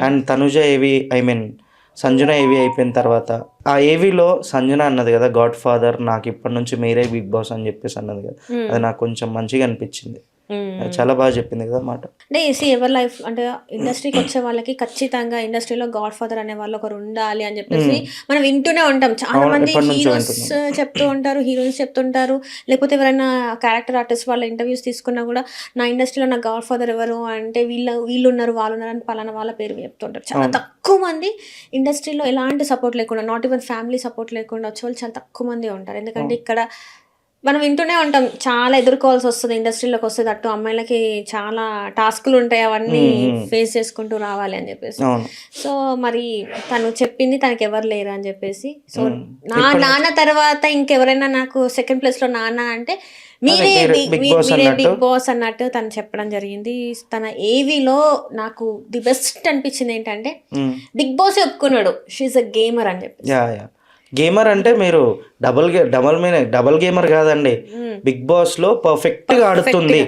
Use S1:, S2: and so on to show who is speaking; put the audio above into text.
S1: And Tanuja ఏవి I mean Sanjana ఏవి అయిపోయిన తర్వాత ఆ ఏవిలో సంజన అన్నది కదా గాడ్ ఫాదర్ నాకు ఇప్పటి నుంచి మీరే బిగ్ బాస్ అని చెప్పేసి అన్నది కదా, అది నాకు కొంచెం మంచిగా అనిపించింది. చాలా బాగా చెప్పింది కదా మాట.
S2: అంటే ఎవరి లైఫ్ అంటే ఇండస్ట్రీకి వచ్చే వాళ్ళకి ఖచ్చితంగా ఇండస్ట్రీలో గాడ్ ఫాదర్ అనే వాళ్ళు ఒకరు ఉండాలి అని చెప్పేసి మనం వింటూనే ఉంటాం. చాలా మంది హీరోస్ చెప్తూ ఉంటారు, హీరోయిన్స్ చెప్తుంటారు, లేకపోతే ఎవరైనా క్యారెక్టర్ ఆర్టిస్ట్ వాళ్ళ ఇంటర్వ్యూస్ తీసుకున్నా కూడా నా ఇండస్ట్రీలో నా గాడ్ ఫాదర్ ఎవరు అంటే వీళ్ళు ఉన్నారు వాళ్ళు ఉన్నారు అని పలానా వాళ్ళ పేరు చెప్తుంటారు. చాలా తక్కువ మంది ఇండస్ట్రీలో ఎలాంటి సపోర్ట్ లేకుండా, నాట్ ఈవెన్ ఫ్యామిలీ సపోర్ట్ లేకుండా వచ్చే వాళ్ళు చాలా తక్కువ మంది ఉంటారు. ఎందుకంటే ఇక్కడ మనం వింటూనే ఉంటాం, చాలా ఎదుర్కోవాల్సి వస్తుంది ఇండస్ట్రీలోకి వస్తుంది. అటు అమ్మాయిలకి చాలా టాస్కులు ఉంటాయి, అవన్నీ ఫేస్ చేసుకుంటూ రావాలి అని చెప్పేసి. సో మరి తను చెప్పింది తనకి ఎవరు లేరు అని చెప్పేసి. సో నా నాన్న తర్వాత ఇంకెవరైనా నాకు సెకండ్ ప్లేస్లో నాన్న అంటే మీరే బిగ్ బాస్ అన్నట్టు తను చెప్పడం జరిగింది. తన ఏవీలో నాకు ది బెస్ట్ అనిపించింది ఏంటంటే బిగ్ బాస్ ఒప్పుకున్నాడు షీఈ్ అ గేమర్ అని చెప్పి.
S1: గేమర్ అంటే మీరు డబల్ గేమర్ కాదండి, బిగ్ బాస్ లో పర్ఫెక్ట్ గా ఆడుతుంది.